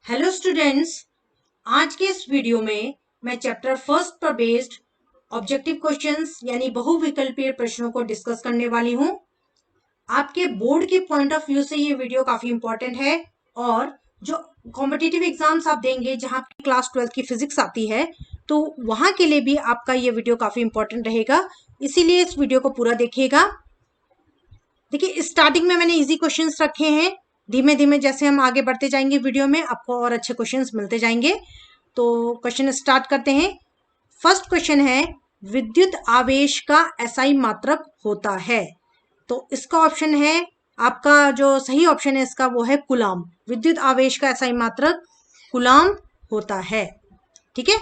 Hello students, आज के इस वीडियो में मैं चैप्टर फर्स्ट पर बेस्ड ऑब्जेक्टिव क्वेश्चंस यानी बहुविकल्पीय प्रश्नों को डिस्कस करने वाली हूं। आपके बोर्ड के पॉइंट ऑफ व्यू से ये वीडियो काफी इंपॉर्टेंट है और जो कॉम्पिटिटिव एग्जाम्स आप देंगे जहां आपकी क्लास 12 की फिजिक्स आती है तो वहां के लिए भी आपका ये वीडियो काफी इंपॉर्टेंट रहेगा, इसीलिए इस वीडियो को पूरा देखिएगा। देखिए, स्टार्टिंग में मैंने इजी क्वेश्चंस रखे हैं, धीमे धीमे जैसे हम आगे बढ़ते जाएंगे वीडियो में आपको और अच्छे क्वेश्चंस मिलते जाएंगे। तो क्वेश्चन स्टार्ट करते हैं। फर्स्ट क्वेश्चन है, विद्युत आवेश का एसआई मात्रक होता है। तो इसका ऑप्शन है, आपका जो सही ऑप्शन है इसका वो है कूलाम। विद्युत आवेश का एसआई मात्रक कूलाम होता है। ठीक है,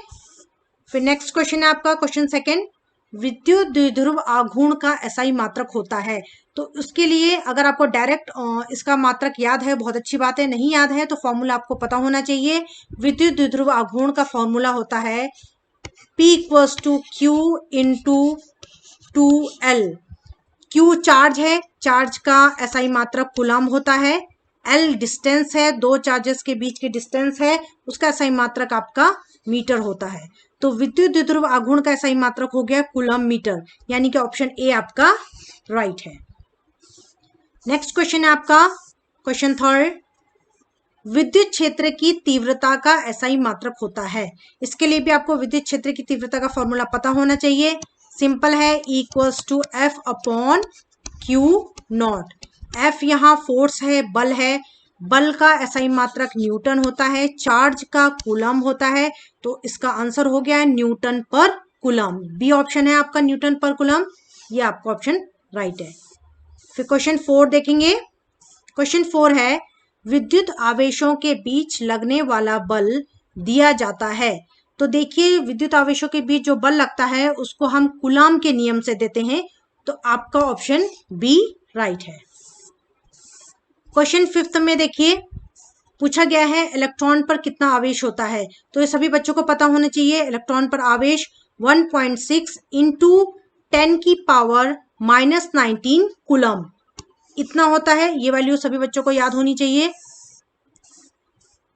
फिर नेक्स्ट क्वेश्चन है आपका क्वेश्चन सेकंड, विद्युत द्विध्रुव आघूर्ण का एसआई मात्रक होता है। तो उसके लिए अगर आपको डायरेक्ट इसका मात्रक याद है बहुत अच्छी बात है, नहीं याद है तो फॉर्मूला आपको पता होना चाहिए। विद्युत द्विध्रुव आघूर्ण का फॉर्मूला होता है P equals to Q into 2L। Q charge है, चार्ज का एसआई मात्रक कूलाम होता है। L डिस्टेंस है, दो चार्जेस के बीच की डिस्टेंस है, उसका एसआई मात्रक आपका मीटर होता है। तो विद्युत द्विध्रुव आघूर्ण का एसआई मात्रक हो गया कूलम मीटर, यानी कि ऑप्शन ए आपका राइट है। नेक्स्ट क्वेश्चन है आपका क्वेश्चन थर्ड, विद्युत क्षेत्र की तीव्रता का एसआई मात्रक होता है। इसके लिए भी आपको विद्युत क्षेत्र की तीव्रता का फॉर्मूला पता होना चाहिए। सिंपल है, E equals to F upon Q naught. F यहाँ फोर्स है, बल है, बल का एसआई मात्रक न्यूटन होता है, चार्ज का कूलम होता है, तो इसका आंसर हो गया है न्यूटन पर कूलम। बी ऑप्शन है आपका न्यूटन पर कूलम, ये आपका ऑप्शन राइट है। फिर क्वेश्चन 4 देखेंगे। क्वेश्चन 4 है, विद्युत आवेशों के बीच लगने वाला बल दिया जाता है। तो देखिए, विद्युत आवेशों के बीच जो बल लगता है उसको हम कूलाम के नियम से देते हैं, तो आपका ऑप्शन बी राइट है। क्वेश्चन 5 में देखिए, पूछा गया है इलेक्ट्रॉन पर कितना आवेश होता है। तो ये सभी बच्चों को पता होना चाहिए। इलेक्ट्रॉन पर आवेश 1.6 इंटू 10 की पावर -19 कूलम इतना होता है। ये वैल्यू सभी बच्चों को याद होनी चाहिए।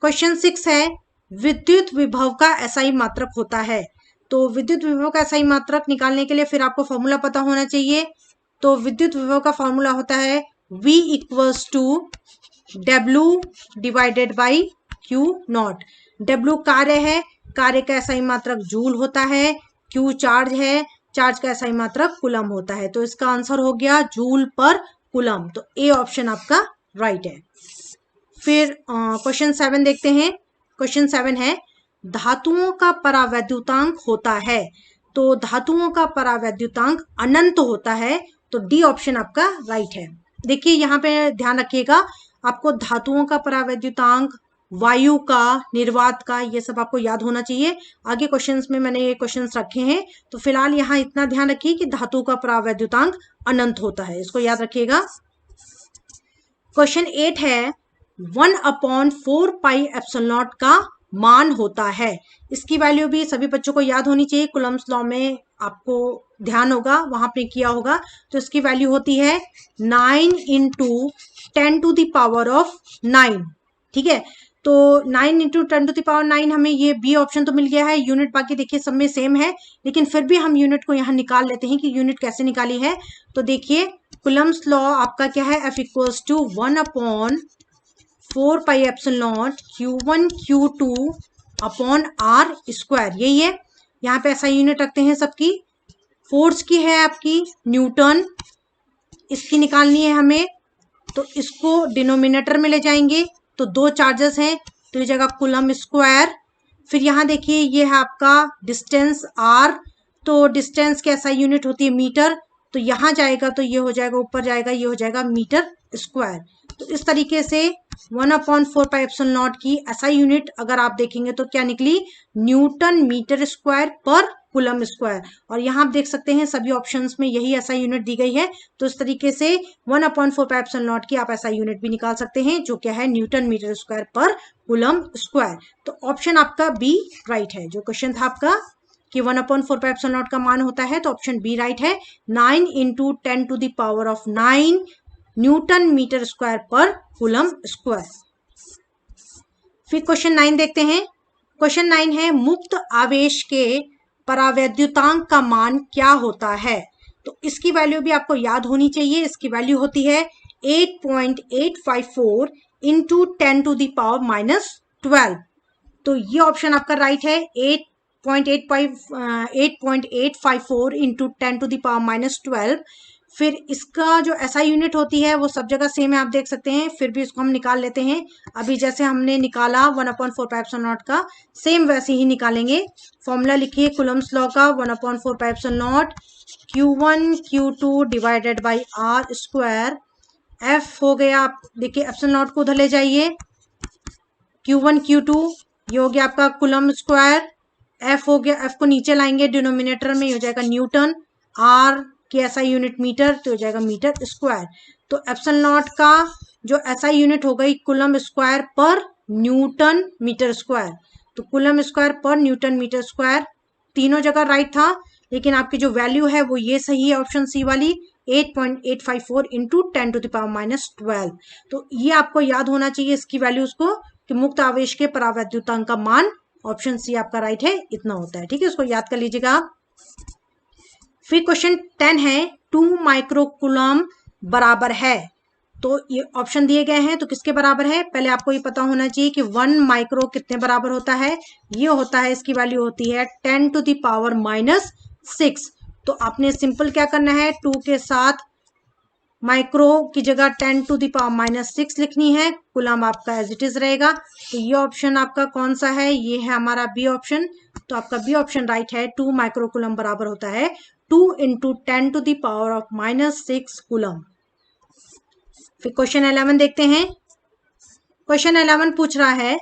क्वेश्चन 6 है, विद्युत विभव का एसआई मात्रक होता है। तो विद्युत विभव का एसआई मात्रक निकालने के लिए फिर आपको फॉर्मूला पता होना चाहिए। तो विद्युत विभव का फॉर्मूला होता है V equals to W divided by Q naught. W कार्य है, कार्य का एसआई मात्रक जूल होता है। Q चार्ज है, चार्ज का एसआई मात्रक कूलम होता है। तो इसका आंसर हो गया जूल पर कूलम, तो ए ऑप्शन आपका राइट है। फिर क्वेश्चन 7 देखते हैं। क्वेश्चन 7 है, धातुओं का परावैद्युतांक होता है। तो धातुओं का परावैद्युतांक अनंत होता है, तो डी ऑप्शन आपका राइट है। देखिए यहाँ पे ध्यान रखिएगा, आपको धातुओं का परावैद्युतांक, वायु का, निर्वात का, ये सब आपको याद होना चाहिए। आगे क्वेश्चंस में मैंने ये क्वेश्चंस रखे हैं, तो फिलहाल यहाँ इतना ध्यान रखिए कि धातु का परावैद्युतांक अनंत होता है, इसको याद रखिएगा। क्वेश्चन 8 है, 1/4 पाई एप्सिलॉन नॉट का मान होता है। इसकी वैल्यू भी सभी बच्चों को याद होनी चाहिए। कूलम्स लॉ में आपको ध्यान होगा, वहां पे किया होगा। तो इसकी वैल्यू होती है 9 into 10 to the power of 9। ठीक है, तो 9 इंटू 10 टू द पावर 9, हमें ये बी ऑप्शन तो मिल गया है। यूनिट बाकी देखिए सब में सेम है, लेकिन फिर भी हम यूनिट को यहाँ निकाल लेते हैं कि यूनिट कैसे निकाली है। तो देखिए, कूलम्स लॉ आपका क्या है, F equals to 1/4 pi epsilon naught Q1 Q2 upon R square, यही है। यहाँ पे ऐसा यूनिट रखते हैं सबकी। फोर्स की है आपकी न्यूटन, इसकी निकालनी है हमें, तो इसको डिनोमिनेटर में ले जाएंगे। तो दो चार्जेस हैं, तो ये जगह कूलम स्क्वायर। फिर यहाँ देखिए, ये है आपका डिस्टेंस R, तो डिस्टेंस की ऐसा यूनिट होती है मीटर, तो यहाँ जाएगा तो ये हो जाएगा, ऊपर जाएगा ये हो जाएगा मीटर स्क्वायर। तो इस तरीके से 1/4 पाई एप्सिलॉन नॉट की ऐसा यूनिट अगर आप देखेंगे तो क्या निकली, न्यूटन मीटर स्क्वायर पर कूलम स्क्वायर। और यहाँ आप देख सकते हैं सभी ऑप्शंस में यही ऐसा यूनिट दी गई है। तो इस तरीके से 1/4 पाई एप्सिलॉन नॉट की आप ऐसा यूनिट भी निकाल सकते हैं, जो क्या है न्यूटन मीटर स्क्वायर पर कूलम स्क्वायर। तो ऑप्शन आपका बी राइट है। जो क्वेश्चन था आपका कि 1/4 पाई एप्सिलॉन नॉट का मान होता है, तो ऑप्शन बी राइट है। 9 into 10 to the power of 9 newton metre square पर कूलम स्क्वायर। फिर क्वेश्चन 9 देखते हैं। क्वेश्चन 9 है मुक्त आवेश के परावैद्युतांक का मान क्या होता है। तो इसकी वैल्यू भी आपको याद होनी चाहिए। इसकी वैल्यू होती है 8.854 इंटू 10⁻⁻12। तो ये ऑप्शन आपका राइट है। 8.854 इंटू 10⁻⁻12। फिर इसका जो एसआई यूनिट होती है वो सब जगह सेम है, आप देख सकते हैं। फिर भी इसको हम निकाल लेते हैं। अभी जैसे हमने निकाला 1/4 का, सेम वैसे ही निकालेंगे। फॉर्मूला लिखिए कुलम्स लॉ का, 1/4 Q1 Q2 divided by R square. F हो गया, आप देखिए एप्सिलॉन नॉट को उधर ले जाइए, Q1 Q2 ये हो गया आपका कुलम स्क्वायर। एफ हो गया, एफ को नीचे लाएंगे डिनोमिनेटर में, हो जाएगा न्यूटन। आर की एसआई यूनिट मीटर, तो हो जाएगा मीटर स्क्वायर। तो एप्सिलॉन नॉट का जो एसआई यूनिट हो गई कुलम स्क्वायर पर न्यूटन मीटर स्क्वायर। तो कुलम स्क्वायर पर न्यूटन मीटर स्क्वायर, तीनों जगह राइट था, लेकिन आपकी जो वैल्यू है वो ये सही है, ऑप्शन सी वाली 8.854 इंटू 10⁻12। तो ये आपको याद होना चाहिए इसकी वैल्यूज को, कि मुक्त आवेश के परावैद्युतांक का मान ऑप्शन सी आपका राइट है, इतना होता है। ठीक है, उसको याद कर लीजिएगा आप। फिर क्वेश्चन 10 है 2 माइक्रोकुलम बराबर है। तो ये ऑप्शन दिए गए हैं, तो किसके बराबर है पहले आपको ये पता होना चाहिए कि 1 माइक्रो कितने बराबर होता है। ये होता है, इसकी वैल्यू होती है 10⁻⁻6। तो आपने सिंपल क्या करना है, 2 के साथ माइक्रो की जगह 10⁻⁻6 लिखनी है। कुलम आपका एज इट इज रहेगा। तो ये ऑप्शन आपका कौन सा है, ये है हमारा बी ऑप्शन। तो आपका बी ऑप्शन राइट है। 2 माइक्रोकुलम बराबर होता है 2 इंटू 10⁻⁻6 कुलम। फिर क्वेश्चन 11 देखते हैं। क्वेश्चन 11 पूछ रहा है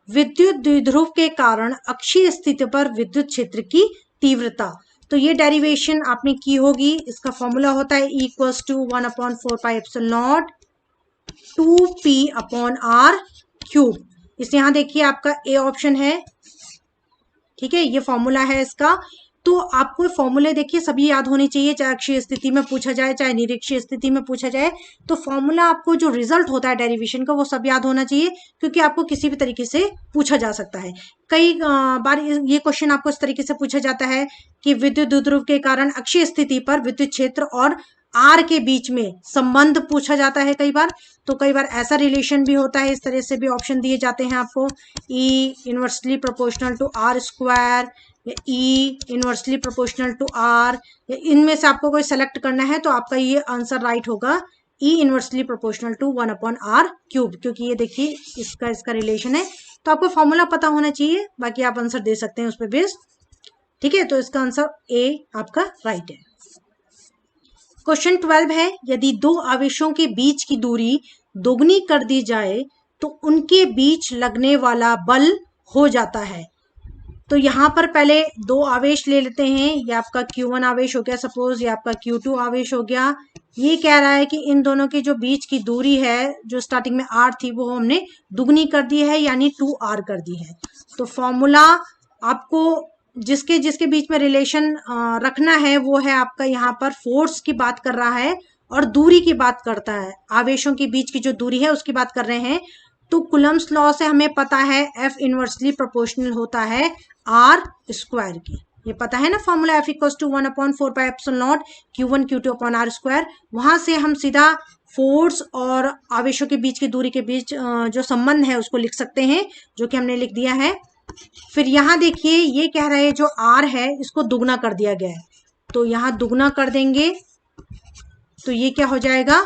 विद्युत द्विध्रुव के कारण अक्षीय स्थिति पर विद्युत क्षेत्र की तीव्रता। तो ये डेरिवेशन आपने की होगी। इसका फॉर्मूला होता है इक्वल्स टू 1/4 2p/r³। इस यहाँ देखिए आपका ए ऑप्शन है। ठीक है, ये फॉर्मूला है इसका। तो आपको फॉर्मूले देखिए सभी याद होने चाहिए, चाहे अक्षीय स्थिति में पूछा जाए चाहे निरीक्षीय स्थिति में पूछा जाए। तो फॉर्मूला आपको जो रिजल्ट होता है डेरिवेशन का वो सब याद होना चाहिए, क्योंकि आपको किसी भी तरीके से पूछा जा सकता है। कई बार ये क्वेश्चन आपको इस तरीके से पूछा जाता है कि विद्युत द्विध्रुव के कारण अक्षीय स्थिति पर विद्युत क्षेत्र और आर के बीच में संबंध पूछा जाता है कई बार। तो कई बार ऐसा रिलेशन भी होता है, इस तरह से भी ऑप्शन दिए जाते हैं आपको, E inversely proportional to R square या E inversely proportional to R, या इनमें से आपको कोई सेलेक्ट करना है। तो आपका ये आंसर राइट होगा E inversely proportional to 1/r³, क्योंकि ये देखिए इसका रिलेशन है। तो आपको फॉर्मूला पता होना चाहिए, बाकी आप आंसर दे सकते हैं उस पर बेस्ड। ठीक है, तो इसका आंसर ए आपका राइट है। क्वेश्चन 12 है यदि दो आवेशों के बीच की दूरी दोगुनी कर दी जाए तो उनके बीच लगने वाला बल हो जाता है। तो यहाँ पर पहले दो आवेश ले लेते हैं। ये आपका Q1 आवेश हो गया सपोज, ये आपका Q2 आवेश हो गया। ये कह रहा है कि इन दोनों की जो बीच की दूरी है, जो स्टार्टिंग में r थी, वो हमने दुगनी कर दी है, यानी 2r कर दी है। तो फॉर्मूला आपको जिसके जिसके बीच में रिलेशन रखना है वो है आपका, यहाँ पर फोर्स की बात कर रहा है और दूरी की बात करता है, आवेशों के बीच की जो दूरी है उसकी बात कर रहे हैं। तो कुलम्स लॉ से हमें पता है F इनवर्सली प्रोपोर्शनल होता है आर स्क्वायर की, ये पता है ना formula, F equals to 1/4 Q1 Q2/r²। वहां से हम सीधा फोर्स और आवेशों के बीच की दूरी के बीच जो संबंध है उसको लिख सकते हैं, जो कि हमने लिख दिया है। फिर यहाँ देखिए ये कह रहे हैं जो R है इसको दुगना कर दिया गया है, तो यहाँ दुगना कर देंगे तो ये क्या हो जाएगा,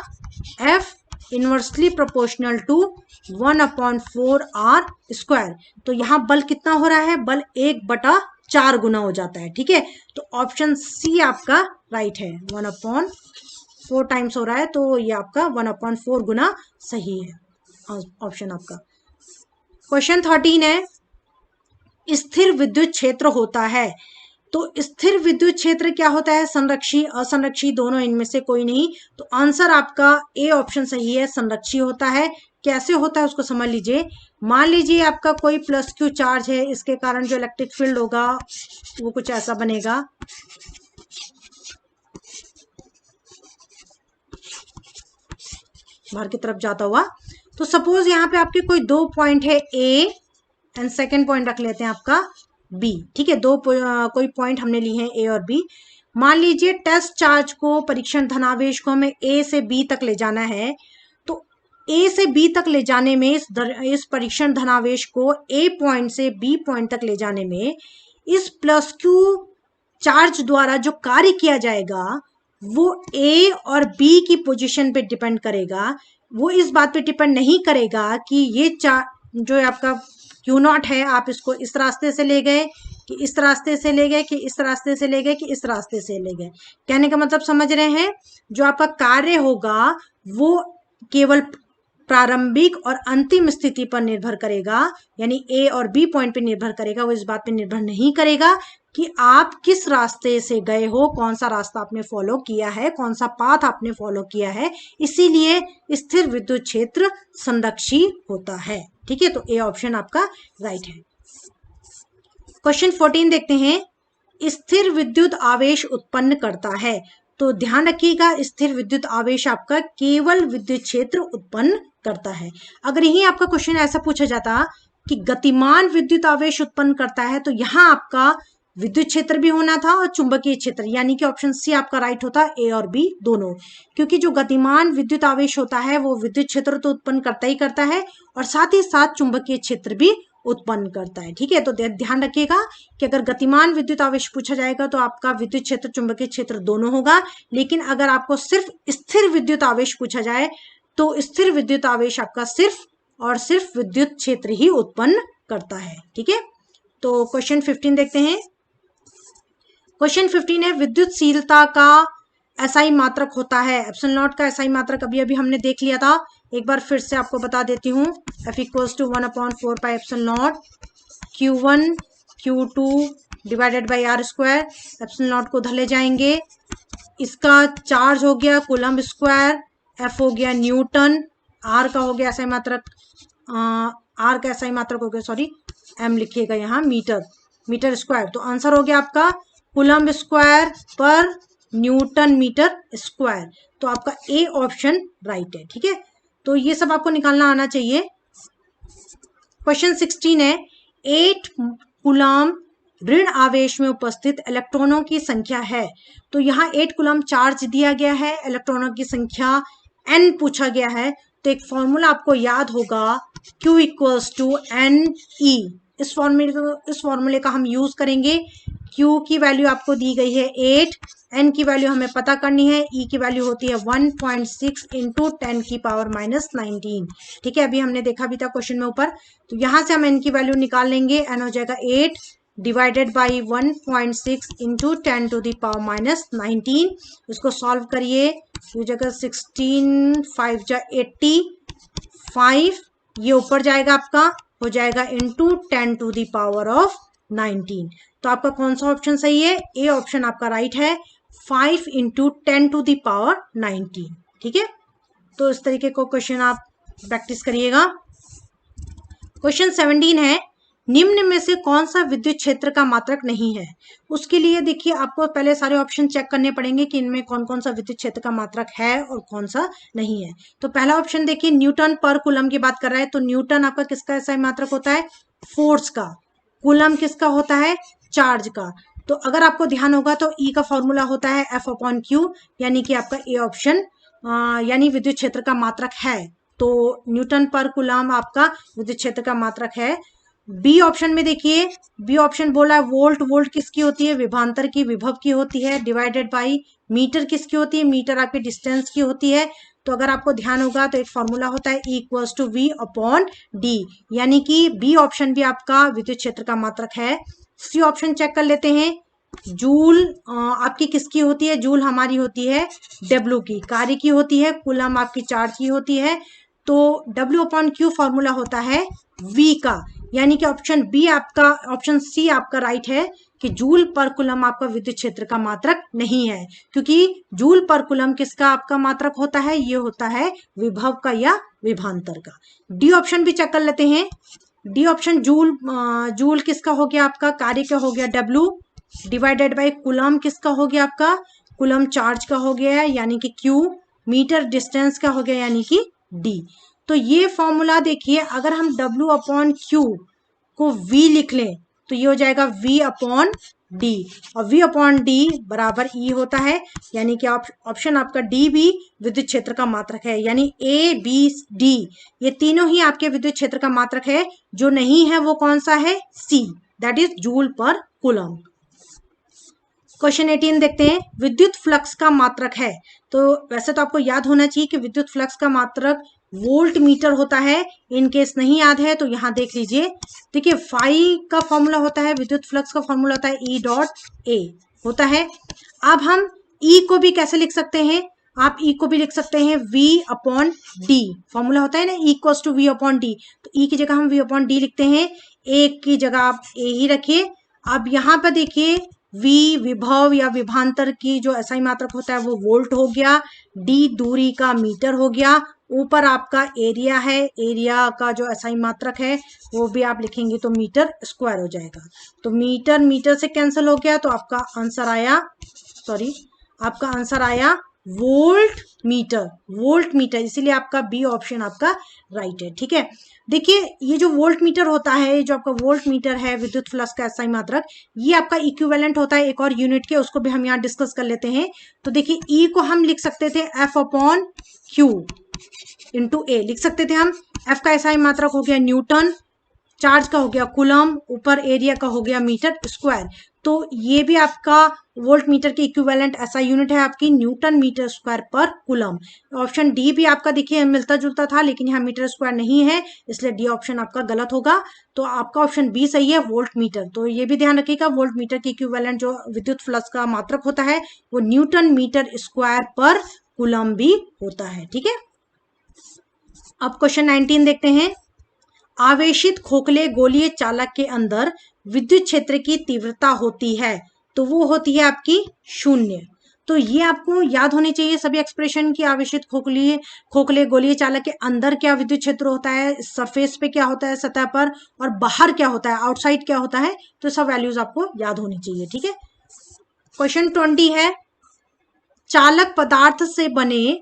F inversely proportional to 1/4r²। तो यहाँ बल कितना हो रहा है, बल 1/4 गुना हो जाता है। ठीक है, तो ऑप्शन सी आपका राइट है, 1/4 टाइम्स हो रहा है, तो ये आपका 1/4 गुना सही है ऑप्शन आपका। क्वेश्चन 13 है स्थिर विद्युत क्षेत्र होता है। तो स्थिर विद्युत क्षेत्र क्या होता है, संरक्षी असंरक्षी दोनों, इनमें से कोई नहीं। तो आंसर आपका ए ऑप्शन सही है, संरक्षी होता है। कैसे होता है उसको समझ लीजिए। मान लीजिए आपका कोई +Q चार्ज है, इसके कारण जो इलेक्ट्रिक फील्ड होगा वो कुछ ऐसा बनेगा। बाहर की तरफ जाता हुआ। तो सपोज यहाँ पे आपके कोई दो पॉइंट है A एंड सेकेंड पॉइंट रख लेते हैं आपका बी। ठीक है, दो कोई पॉइंट हमने लिए हैं ए और बी। मान लीजिए टेस्ट चार्ज को, परीक्षण धनावेश को हमें ए से बी तक ले जाना है, तो ए से बी तक ले जाने में इस परीक्षण धनावेश को ए पॉइंट से बी पॉइंट तक ले जाने में इस प्लस क्यू चार्ज द्वारा जो कार्य किया जाएगा वो ए और बी की पोजीशन पे डिपेंड करेगा। वो इस बात पे डिपेंड नहीं करेगा कि ये जो आपका क्यू नॉट है आप इसको इस रास्ते से ले गए कि इस रास्ते से ले गए कि इस रास्ते से ले गए कि इस रास्ते से ले गए। कहने का मतलब समझ रहे हैं, जो आपका कार्य होगा वो केवल प्रारंभिक और अंतिम स्थिति पर निर्भर करेगा, यानी ए और बी पॉइंट पे निर्भर करेगा। वो इस बात पे निर्भर नहीं करेगा कि आप किस रास्ते से गए हो, कौन सा रास्ता आपने फॉलो किया है, कौन सा पाथ आपने फॉलो किया है। इसीलिए स्थिर विद्युत क्षेत्र संरक्षी होता है। ठीक है, तो ए ऑप्शन आपका राइट है। क्वेश्चन 14 देखते हैं, स्थिर विद्युत आवेश उत्पन्न करता है। तो ध्यान रखिएगा, स्थिर विद्युत आवेश आपका केवल विद्युत क्षेत्र उत्पन्न करता है। अगर यही आपका क्वेश्चन ऐसा पूछा जाता कि गतिमान विद्युत आवेश उत्पन्न करता है, तो यहाँ आपका विद्युत क्षेत्र भी होना था और चुंबकीय क्षेत्र, यानी कि ऑप्शन सी आपका राइट होता, ए और बी दोनों। क्योंकि जो गतिमान विद्युत आवेश होता है वो विद्युत क्षेत्र तो उत्पन्न करता ही करता है और साथ ही साथ चुंबकीय क्षेत्र भी उत्पन्न करता है। ठीक है, तो ध्यान रखिएगा कि अगर गतिमान विद्युत आवेश पूछा जाएगा तो आपका विद्युत क्षेत्र चुंबकीय क्षेत्र दोनों होगा। लेकिन अगर आपको सिर्फ स्थिर विद्युत आवेश पूछा जाए तो स्थिर विद्युत आवेश आपका सिर्फ और सिर्फ विद्युत क्षेत्र ही उत्पन्न करता है। ठीक है, तो क्वेश्चन 15 देखते हैं। क्वेश्चन 15 है, विद्युतशीलता का एसआई मात्रक होता है। एप्सिलॉन नॉट का एसआई मात्रक अभी अभी हमने देख लिया था, एक बार फिर से आपको बता देती हूँ। F equals to 1/4 pi epsilon naught Q1 Q2 divided by R square. Epsilon naught को उधर ले जाएंगे, इसका चार्ज हो गया कूलम्ब स्क्वायर, F हो गया न्यूटन, R का हो गया एसआई मात्रक, R का एसआई मात्रक हो गया, सॉरी M लिखिएगा यहाँ, मीटर स्क्वायर। तो आंसर हो गया आपका कूलम्ब स्क्वायर पर न्यूटन मीटर स्क्वायर। तो आपका ए ऑप्शन राइट है। ठीक है, तो ये सब आपको निकालना आना चाहिए। क्वेश्चन 16 है, 8 कूलम्ब ऋण आवेश में उपस्थित इलेक्ट्रॉनों की संख्या है। तो यहाँ 8 कूलम्ब चार्ज दिया गया है, इलेक्ट्रॉनों की संख्या n पूछा गया है। तो एक फॉर्मूला आपको याद होगा, Q इक्वल्स टू NE। इस फॉर्मूले का हम यूज करेंगे। Q की वैल्यू आपको दी गई है 8, N की वैल्यू हमें पता करनी है, E की वैल्यू होती है 1.6 इंटू 10 की पावर माइनस 19। ठीक है, अभी हमने देखा भी था क्वेश्चन में ऊपर। तो यहाँ से हम N की वैल्यू निकाल लेंगे, N हो जाएगा 8 divided by 1.6 into 10 to the power minus 19। इसको सॉल्व करिए, हो जाएगा 16 5 जा 85, ये ऊपर जाएगा आपका, हो जाएगा into 10 to the power of 19। तो आपका कौन सा ऑप्शन सही है? ए ऑप्शन आपका राइट है, 5 इंटू 10 टू दी पावर 19। ठीक है, तो इस तरीके को क्वेश्चन आप प्रैक्टिस करिएगा। क्वेश्चन 17 है, निम्न में से कौन सा विद्युत क्षेत्र का मात्रक नहीं है? उसके लिए देखिए आपको पहले सारे ऑप्शन चेक करने पड़ेंगे कि इनमें कौन कौन सा विद्युत क्षेत्र का मात्रक है और कौन सा नहीं है। तो पहला ऑप्शन देखिए, न्यूटन पर कूलम की बात कर रहा है, तो न्यूटन आपका किसका ऐसा मात्रक होता है? फोर्स का। कूलम किसका होता है? चार्ज का। तो अगर आपको ध्यान होगा तो ई का फॉर्मूला होता है F/Q, यानी कि आपका ए ऑप्शन यानी विद्युत क्षेत्र का मात्रक है। तो न्यूटन पर कूलम आपका विद्युत क्षेत्र का मात्रक है। बी ऑप्शन में देखिए, बी ऑप्शन बोला है वोल्ट। वोल्ट किसकी होती है? विभवांतर की, विभव की होती है, डिवाइडेड बाई मीटर किसकी होती है? मीटर आपकी डिस्टेंस की होती है। तो अगर आपको ध्यान होगा तो एक फॉर्मूला होता है E=V/D, यानी कि बी ऑप्शन भी आपका विद्युत क्षेत्र का मात्रक है। सी ऑप्शन चेक कर लेते हैं, जूल आपकी किसकी होती है? जूल हमारी होती है W की, कार्य की होती है। कूलम आपकी चार्ज की होती है। तो W/Q फॉर्मूला होता है V का, यानी कि ऑप्शन बी आपका, ऑप्शन सी आपका राइट है कि जूल पर कूलम आपका विद्युत क्षेत्र का मात्रक नहीं है, क्योंकि जूल पर कूलम किसका आपका मात्रक होता है? ये होता है विभव का या विभवांतर का। डी ऑप्शन भी चेक कर लेते हैं। डी ऑप्शन जूल, जूल किसका हो गया आपका? कार्य का हो गया W, डिवाइडेड बाई कूलम किसका हो गया आपका? कूलम चार्ज का हो गया है, यानी कि Q, मीटर डिस्टेंस का हो गया, यानी कि D। तो ये फॉर्मूला देखिए, अगर हम W/Q को v लिख लें तो ये हो जाएगा v अपॉन डी, और v अपॉन डी बराबर E होता है, यानी कि ऑप्शन आपका डी भी विद्युत क्षेत्र का मात्रक है, यानी A B D ये तीनों ही आपके विद्युत क्षेत्र का मात्रक है। जो नहीं है वो कौन सा है? C, दैट इज जूल पर कूलम। क्वेश्चन 18 देखते हैं, विद्युत फ्लक्स का मात्रक है। तो वैसे तो आपको याद होना चाहिए कि विद्युत फ्लक्स का मात्रक वोल्ट मीटर होता है। इन केस नहीं याद है तो यहाँ देख लीजिए। देखिए फाई का फॉर्मूला होता है, विद्युत फ्लक्स का फॉर्मूला होता है E डॉट A होता है। अब हम E को भी कैसे लिख सकते हैं? आप E को भी लिख सकते हैं V अपॉन डी, फॉर्मूला होता है ना E equals to V upon D, तो E की जगह हम V अपॉन डी लिखते हैं, A की जगह आप A ही रखिए। अब यहाँ पर देखिए V विभव या विभांतर की जो एसआई मात्रक होता है वो वोल्ट हो गया, D दूरी का मीटर हो गया, ऊपर आपका एरिया है, एरिया का जो एसआई मात्रक है वो भी आप लिखेंगे तो मीटर स्क्वायर हो जाएगा। तो मीटर मीटर से कैंसिल हो गया, तो आपका आंसर आया वोल्ट मीटर, इसीलिए आपका बी ऑप्शन आपका राइट है। ठीक है, देखिए ये जो वोल्ट मीटर होता है, जो आपका वोल्ट मीटर है विद्युत फ्लक्स का एसआई मात्रक, ये आपका इक्विवेलेंट होता है एक और यूनिट के, उसको भी हम यहाँ डिस्कस कर लेते हैं। तो देखिए ई को हम लिख सकते थे एफ अपॉन क्यू इंटू ए, लिख सकते थे हम। एफ का एसआई मात्रक हो गया न्यूटन, चार्ज का हो गया कूलम, ऊपर एरिया का हो गया मीटर स्क्वायर। तो ये भी आपका वोल्ट मीटर के इक्विवेलेंट ऐसा यूनिट है आपकी न्यूटन मीटर स्क्वायर पर कूलम। ऑप्शन डी भी आपका देखिए मिलता जुलता था, लेकिन यहाँ मीटर स्क्वायर नहीं है, इसलिए डी ऑप्शन आपका गलत होगा। तो आपका ऑप्शन बी सही है, वोल्ट मीटर। तो ये भी ध्यान रखिएगा, वोल्ट मीटर के इक्विवेलेंट जो विद्युत फ्लक्स का मात्रक होता है वो न्यूटन मीटर स्क्वायर पर कूलम भी होता है। ठीक है, अब क्वेश्चन 19 देखते हैं। आवेशित खोखले गोलीय चालक के अंदर विद्युत क्षेत्र की तीव्रता होती है, तो वो होती है आपकी 0। तो ये आपको याद होनी चाहिए सभी एक्सप्रेशन की। आवेशित खोखले गोलीय चालक के अंदर क्या विद्युत क्षेत्र होता है, सरफेस पे क्या होता है सतह पर, और बाहर क्या होता है, आउटसाइड क्या होता है, तो सब वैल्यूज आपको याद होनी चाहिए। ठीक है, क्वेश्चन 20 है, चालक पदार्थ से बने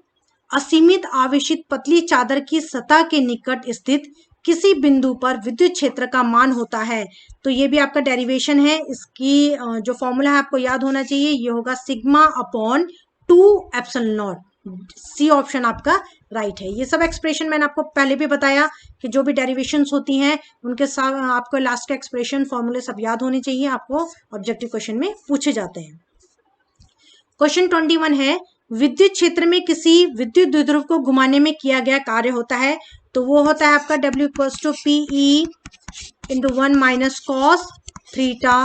असीमित आवेशित पतली चादर की सतह के निकट स्थित किसी बिंदु पर विद्युत क्षेत्र का मान होता है। तो ये भी आपका डेरिवेशन है, इसकी जो फॉर्मूला है आपको याद होना चाहिए, ये होगा sigma upon 2 epsilon naught. C option आपका राइट है। ये सब एक्सप्रेशन मैंने आपको पहले भी बताया कि जो भी डेरिवेशंस होती हैं उनके साथ आपको लास्ट का एक्सप्रेशन फॉर्मूले सब याद होने चाहिए, आपको ऑब्जेक्टिव क्वेश्चन में पूछे जाते हैं। क्वेश्चन 21 है, विद्युत क्षेत्र में किसी विद्युत द्विध्रुव को घुमाने में किया गया कार्य होता है, तो वो होता है आपका W equals to PE into 1 minus cos theta.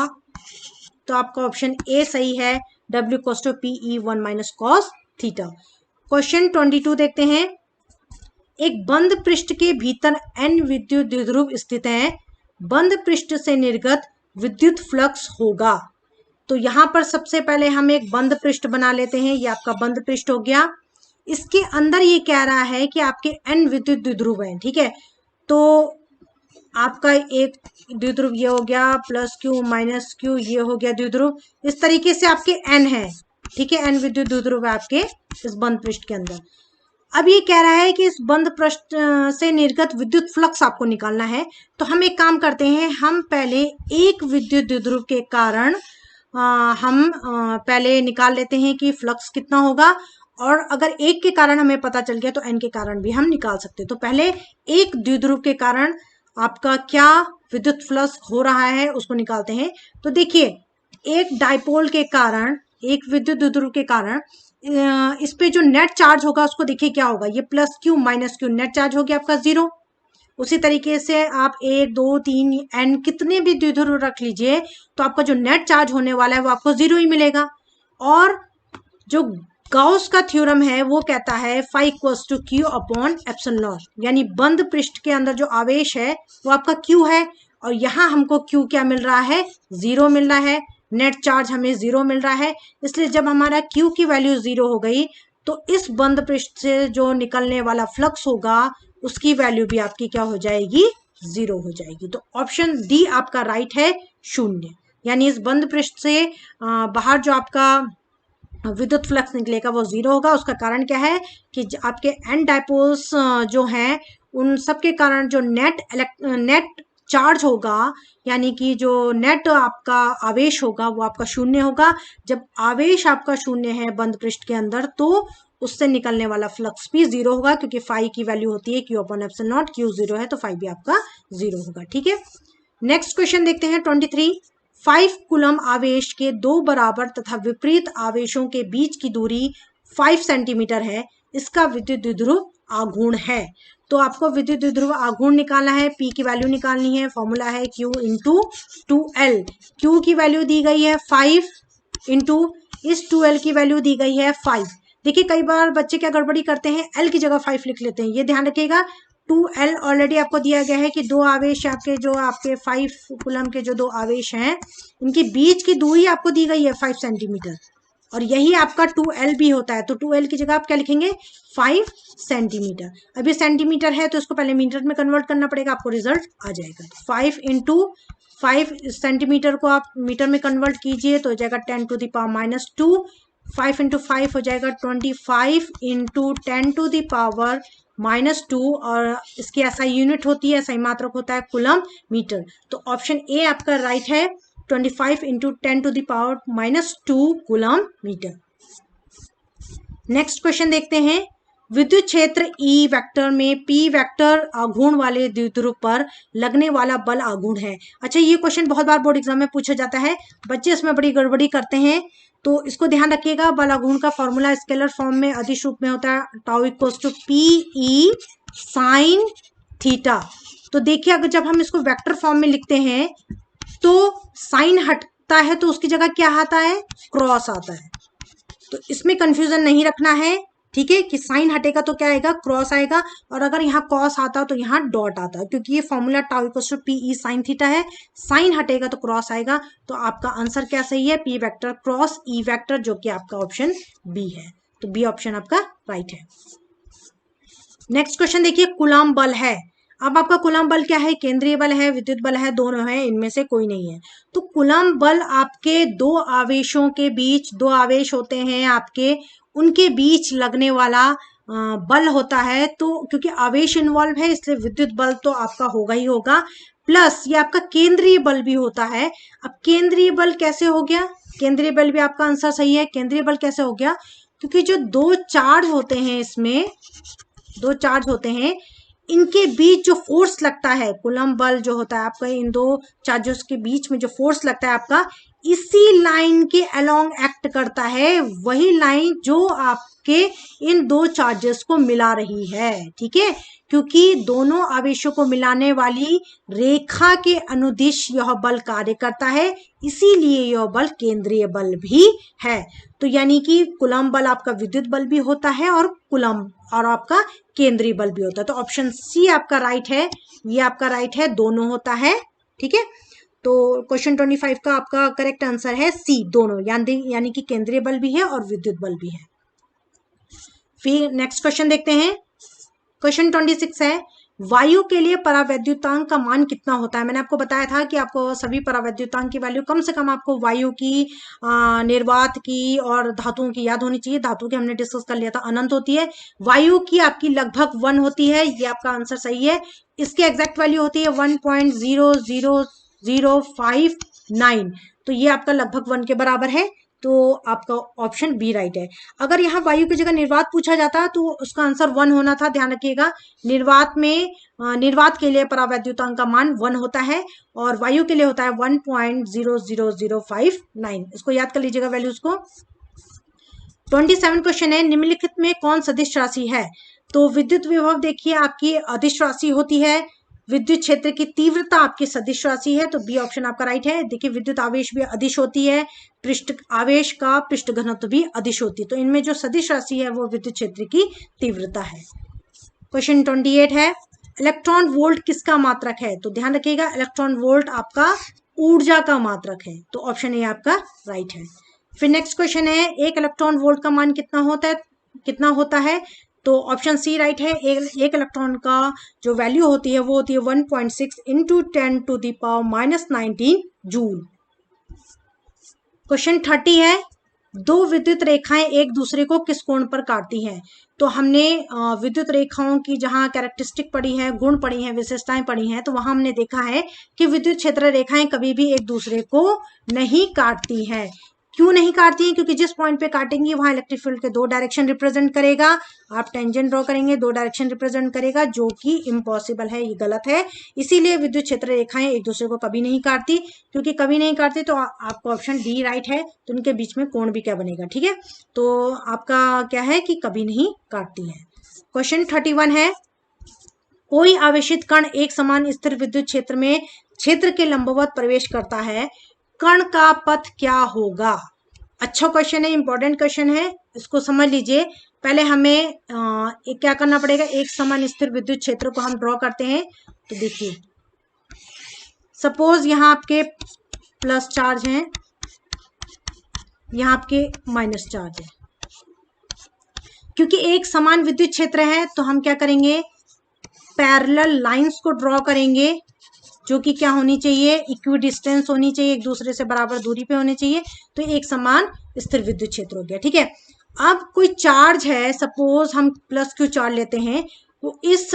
तो आपका ऑप्शन ए सही है, W equals to PE 1 minus cos theta. Question 22 देखते हैं, एक बंद पृष्ठ के भीतर n विद्युत द्विध्रुव स्थित है, बंद पृष्ठ से निर्गत विद्युत फ्लक्स होगा। तो यहाँ पर सबसे पहले हम एक बंद पृष्ठ बना लेते हैं, ये आपका बंद पृष्ठ हो गया। इसके अंदर ये कह रहा है कि आपके n विद्युत द्विध्रुव हैं। ठीक है, तो आपका एक द्विध्रुव ये हो गया, प्लस क्यू माइनस क्यू ये हो गया द्विध्रुव, इस तरीके से आपके n है। ठीक है, n विद्युत द्विध्रुव है आपके इस बंद पृष्ठ के अंदर। अब ये कह रहा है कि इस बंद पृष्ठ से निर्गत विद्युत फ्लक्स आपको निकालना है। तो हम एक काम करते हैं, हम पहले एक विद्युत द्विध्रुव के कारण हम पहले निकाल लेते हैं कि फ्लक्स कितना होगा, और अगर एक के कारण हमें पता चल गया तो n के कारण भी हम निकाल सकते हैं। तो पहले एक द्विध्रुव के कारण आपका क्या विद्युत फ्लक्स हो रहा है उसको निकालते हैं। तो देखिए एक डाइपोल के कारण, एक विद्युत द्विध्रुव के कारण इस पे जो नेट चार्ज होगा उसको देखिए क्या होगा, ये plus Q minus Q, net charge हो गया आपका 0। उसी तरीके से आप 1 2 3 n कितने भी द्विध्रुव रख लीजिए तो आपका जो नेट चार्ज होने वाला है वो आपको 0 ही मिलेगा। और जो गाउस का थ्योरम है वो कहता है phi equals to Q upon epsilon naught, यानी बंद पृष्ठ के अंदर जो आवेश है वो आपका क्यू है, और यहाँ हमको क्यू क्या मिल रहा है, 0 मिल रहा है, नेट चार्ज हमें 0 मिल रहा है। इसलिए जब हमारा क्यू की वैल्यू 0 हो गई तो इस बंद पृष्ठ से जो निकलने वाला फ्लक्स होगा उसकी वैल्यू भी आपकी क्या हो जाएगी, 0 हो जाएगी। तो ऑप्शन डी आपका राइट है, 0। यानी इस बंद पृष्ठ से बाहर जो आपका विद्युत फ्लक्स निकलेगा वो 0 होगा। उसका कारण क्या है कि आपके n डाइपोल्स जो हैं उन सब के कारण जो नेट चार्ज होगा, यानी कि जो नेट आपका आवेश होगा वो आपका शून्य होगा। जब आवेश आपका शून्य है बंद पृष्ठ के अंदर, तो उससे निकलने वाला फ्लक्स भी जीरो होगा, क्योंकि फाई की वैल्यू होती है Q upon epsilon not. Q zero है तो फाई भी आपका जीरो होगा। ठीक है, नेक्स्ट क्वेश्चन देखते हैं 23। 5 कूलम आवेश के दो बराबर तथा विपरीत आवेशों के बीच की दूरी 5 सेंटीमीटर है, इसका विद्युत द्विध्रुव आघूर्ण है। तो आपको विद्युत द्विध्रुव आघूर्ण निकालना है, पी की वैल्यू निकालनी है। फॉर्मूला है क्यू इंटू 2L। क्यू की वैल्यू दी गई है 5 इंटू इस 2L की वैल्यू दी गई है 5। देखिए कई बार बच्चे क्या गड़बड़ी करते हैं, L की जगह 5 लिख लेते हैं, ये ध्यान रखिएगा। 2L ऑलरेडी आपको दिया गया है कि दो आवेश आपके जो आपके 5 कूलम के जो दो आवेश हैं, इनके बीच की दूरी आपको दी गई है 5 सेंटीमीटर, और यही आपका 2L भी होता है। तो 2L की जगह आप क्या लिखेंगे, 5 सेंटीमीटर। अभी सेंटीमीटर है तो इसको पहले मीटर में कन्वर्ट करना पड़ेगा, आपको रिजल्ट आ जाएगा। 5 इंटू 5 सेंटीमीटर को आप मीटर में कन्वर्ट कीजिए तो हो जाएगा 10 टू द पावर -2। 5 इंटू 5 हो जाएगा 25 इंटू 10 टू द पावर -2, और इसकी ऐसा यूनिट होती है, ऐसा मात्रक होता है कूलम मीटर। तो ऑप्शन ए आपका राइट है, 25 into 10 to the power -2 coulomb metre. Next question देखते हैं। विद्युत क्षेत्र E वेक्टर में P वेक्टर आघूर्ण वाले द्विध्रुव पर लगने वाला बल आघूर्ण है। अच्छा, ये क्वेश्चन बहुत बार बोर्ड एग्जाम में पूछा जाता है, बच्चे इसमें बड़ी गड़बड़ी करते हैं, तो इसको ध्यान रखिएगा। बल आघूर्ण का फॉर्मूला स्केलर फॉर्म में अदिश रूप में होता है, tau equals to PE sine theta. तो देखिए अगर जब हम इसको वेक्टर फॉर्म में लिखते हैं तो साइन हटता है तो उसकी जगह क्या आता है, क्रॉस आता है। तो इसमें कंफ्यूजन नहीं रखना है, ठीक है, कि साइन हटेगा तो क्या आएगा, क्रॉस आएगा, और अगर यहाँ कॉस आता तो यहाँ डॉट आता, क्योंकि ये formula tau equals to PE sine theta है। साइन हटेगा तो क्रॉस आएगा, तो आपका आंसर क्या सही है, P vector cross E vector, जो कि आपका ऑप्शन बी है। तो बी ऑप्शन आपका राइट है। नेक्स्ट क्वेश्चन देखिए, कूलम्ब बल है। अब आपका कूलम्ब बल क्या है, केंद्रीय बल है, विद्युत बल है, दोनों है, इनमें से कोई नहीं है। तो कूलम्ब बल आपके दो आवेशों के बीच, दो आवेश होते हैं आपके, उनके बीच लगने वाला बल होता है। तो क्योंकि आवेश इन्वॉल्व है इसलिए विद्युत बल तो आपका होगा ही होगा, प्लस ये आपका केंद्रीय बल भी होता है। अब केंद्रीय बल कैसे हो गया, केंद्रीय बल भी आपका आंसर सही है। केंद्रीय बल कैसे हो गया, क्योंकि जो दो चार्ज होते हैं, इसमें दो चार्ज होते हैं, इनके बीच जो फोर्स लगता है, कूलम्ब बल जो होता है आपका, इन दो चार्जेस के बीच में जो फोर्स लगता है आपका, इसी लाइन के अलोंग एक्ट करता है, वही लाइन जो आपके इन दो चार्जेस को मिला रही है। ठीक है, क्योंकि दोनों आवेशों को मिलाने वाली रेखा के अनुदिश यह बल कार्य करता है, इसीलिए यह बल केंद्रीय बल भी है। तो यानी कि कूलम्ब बल आपका विद्युत बल भी होता है और कूलम्ब और आपका केंद्रीय बल भी होता है। तो ऑप्शन सी आपका राइट है, ये आपका राइट है, दोनों होता है। ठीक है, तो क्वेश्चन 25 का आपका करेक्ट आंसर है सी, दोनों, यानी कि केंद्रीय बल भी है और विद्युत बल भी है। फिर नेक्स्ट क्वेश्चन देखते हैं। क्वेश्चन 26 है, वायु के लिए परावैद्युतांक का मान कितना होता है। मैंने आपको बताया था कि आपको सभी परावैद्युतांक की वैल्यू कम से कम आपको वायु की, निर्वात की और धातुओं की याद होनी चाहिए। धातु की हमने डिस्कस कर लिया था, अनंत होती है। वायु की आपकी लगभग 1 होती है, ये आपका आंसर सही है। इसकी एग्जैक्ट वैल्यू होती है 1.00059, तो ये आपका लगभग 1 के बराबर है। तो आपका ऑप्शन बी राइट है। अगर यहाँ वायु की जगह निर्वात पूछा जाता तो उसका आंसर 1 होना था, ध्यान रखिएगा। निर्वात में निर्वात के लिए परावैद्युतांक का मान 1 होता है और वायु के लिए होता है 1.00059। इसको याद कर लीजिएगा वैल्यूज को। 27 क्वेश्चन है, निम्नलिखित में कौन सदिश राशि है। तो विद्युत विभव देखिए आपकी अदिश राशि होती है, विद्युत क्षेत्र की तीव्रता आपकी सदिश राशि है, तो बी ऑप्शन आपका राइट है। देखिए विद्युत आवेश भी अदिश होती है, पृष्ठ आवेश का पृष्ठ घनत्व भी अदिश होती है, तो इनमें जो सदिश राशि है वो विद्युत क्षेत्र की तीव्रता है। क्वेश्चन 28 है, इलेक्ट्रॉन वोल्ट किसका मात्रक है। तो ध्यान रखिएगा, इलेक्ट्रॉन वोल्ट आपका ऊर्जा का मात्रक है, तो ऑप्शन ए आपका राइट है। फिर नेक्स्ट क्वेश्चन है, एक इलेक्ट्रॉन वोल्ट का मान कितना होता है, तो ऑप्शन सी राइट है। एक इलेक्ट्रॉन का जो वैल्यू होती है वो होती है 1.6 into 10 to the power -19 joule. Question 30 है, दो विद्युत रेखाएं एक दूसरे को किस कोण पर काटती हैं। तो हमने विद्युत रेखाओं की जहां कैरेक्टरिस्टिक पढ़ी है, गुण पढ़ी है, विशेषताएं पढ़ी हैं, तो वहां हमने देखा है कि विद्युत क्षेत्र रेखाएं कभी भी एक दूसरे को नहीं काटती हैं। क्यों नहीं काटती हैं? क्योंकि जिस पॉइंट पे काटेंगी वहां इलेक्ट्रिक फील्ड के दो डायरेक्शन रिप्रेजेंट करेगा। आप टेंजेंट ड्रॉ करेंगे, दो डायरेक्शन रिप्रेजेंट करेगा, जो कि इम्पॉसिबल है, ये गलत है। इसीलिए विद्युत क्षेत्र रेखाएं एक दूसरे को कभी नहीं काटती, क्योंकि कभी नहीं काटती तो आपका ऑप्शन डी राइट है। तो उनके बीच में कोण भी क्या बनेगा, ठीक है। तो आपका क्या है कि कभी नहीं काटती है। क्वेश्चन 31 है, कोई आवेशित कण एक समान स्थिर विद्युत क्षेत्र में क्षेत्र के लंबवत प्रवेश करता है, कण का पथ क्या होगा। अच्छा क्वेश्चन है, इंपॉर्टेंट क्वेश्चन है, इसको समझ लीजिए। पहले हमें क्या करना पड़ेगा, एक समान स्थिर विद्युत क्षेत्र को हम ड्रॉ करते हैं। तो देखिए, सपोज यहाँ आपके प्लस चार्ज हैं, यहाँ आपके माइनस चार्ज है। क्योंकि एक समान विद्युत क्षेत्र है तो हम क्या करेंगे, पैरेलल लाइंस को ड्रॉ करेंगे, जो कि क्या होनी चाहिए, इक्वी डिस्टेंस होनी चाहिए, एक दूसरे से बराबर दूरी पे होने चाहिए। तो एक समान स्थिर विद्युत क्षेत्र हो गया, ठीक है। अब कोई चार्ज है, सपोज हम प्लस क्यू चार्ज लेते हैं, वो इस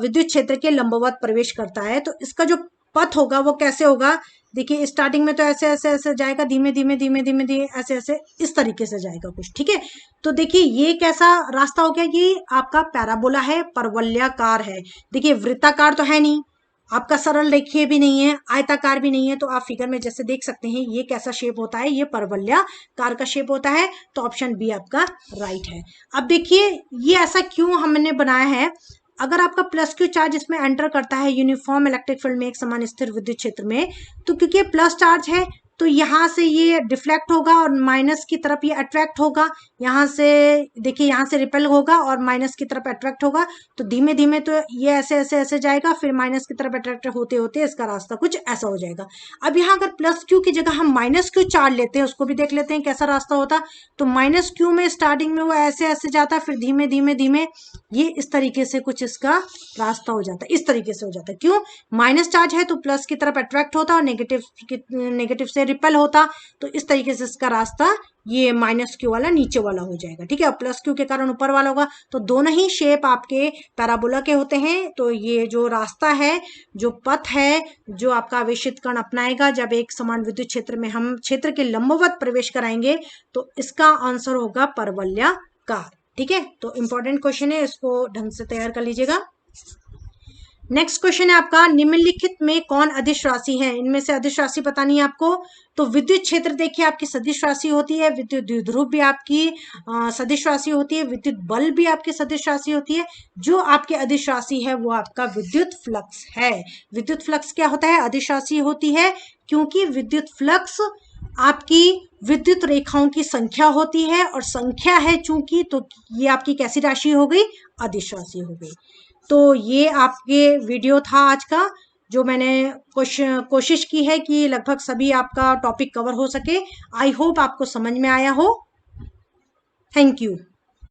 विद्युत क्षेत्र के लंबवत प्रवेश करता है। तो इसका जो पथ होगा वो कैसे होगा, देखिए स्टार्टिंग में तो ऐसे ऐसे ऐसे जाएगा, धीमे धीमे धीमे धीमे धीमे ऐसे ऐसे इस तरीके से जाएगा कुछ, ठीक है। तो देखिए ये कैसा रास्ता हो गया, ये आपका पैराबोला है, परवलयाकार है। देखिए वृत्ताकार तो है नहीं, आपका सरल रेखीय भी नहीं है, आयताकार भी नहीं है। तो आप फिगर में जैसे देख सकते हैं ये कैसा शेप होता है, ये परवलयाकार का शेप होता है। तो ऑप्शन बी आपका राइट है। अब देखिए ये ऐसा क्यों हमने बनाया है, अगर आपका प्लस क्यू चार्ज इसमें एंटर करता है यूनिफॉर्म इलेक्ट्रिक फील्ड में एक समान स्थिर विद्युत क्षेत्र में, तो क्योंकि प्लस चार्ज है तो यहाँ से ये डिफ्लेक्ट होगा और माइनस की तरफ ये अट्रैक्ट होगा। यहाँ से देखिए, यहाँ से रिपेल होगा और माइनस की तरफ अट्रैक्ट होगा। तो धीमे धीमे तो ये ऐसे ऐसे ऐसे जाएगा, फिर माइनस की तरफ अट्रैक्ट होते होते इसका रास्ता कुछ ऐसा हो जाएगा। अब यहाँ अगर प्लस क्यू की जगह हम माइनस क्यू चार्ज लेते हैं, उसको भी देख लेते हैं कैसा रास्ता होता। तो माइनस क्यू में स्टार्टिंग में वो ऐसे ऐसे जाता, फिर धीमे धीमे धीमे ये इस तरीके से कुछ इसका रास्ता हो जाता है, इस तरीके से हो जाता है। क्यों, माइनस चार्ज है तो प्लस की तरफ अट्रैक्ट होता और नेगेटिव से रिपेल होता। तो इस तरीके से इसका रास्ता ये माइनस क्यू वाला नीचे वाला हो जाएगा, ठीक है। और प्लस क्यू के कारण ऊपर वाला होगा। तो दोनों ही शेप आपके पैराबोला के होते हैं। तो ये जो रास्ता है, जो पथ है, जो आपका आवेशित कण अपनाएगा जब एक समान विद्युत क्षेत्र में हम क्षेत्र के लंबवत प्रवेश कराएंगे, तो इसका आंसर होगा परवलयाकार, ठीक है। तो इंपॉर्टेंट क्वेश्चन है, इसको ढंग से तैयार कर लीजिएगा। नेक्स्ट क्वेश्चन है आपका, निम्नलिखित में कौन अदिश राशि है। इनमें से अदिश राशि बतानी है आपको। तो विद्युत क्षेत्र देखिए आपकी सदिश राशि होती है, विद्युत द्विध्रुव भी आपकी सदिश राशि होती है, विद्युत बल भी आपकी सदिश राशि होती है। जो आपकी अदिश राशि है वो आपका विद्युत फ्लक्स है। विद्युत फ्लक्स क्या होता है, अदिश राशि होती है, क्योंकि विद्युत फ्लक्स आपकी विद्युत रेखाओं की संख्या होती है, और संख्या है चूंकि, तो ये आपकी कैसी राशि हो गई, अदिश राशि हो गई। तो ये आपके वीडियो था आज का, जो मैंने कोशिश की है कि लगभग सभी आपका टॉपिक कवर हो सके। आई होप आपको समझ में आया हो। Thank you.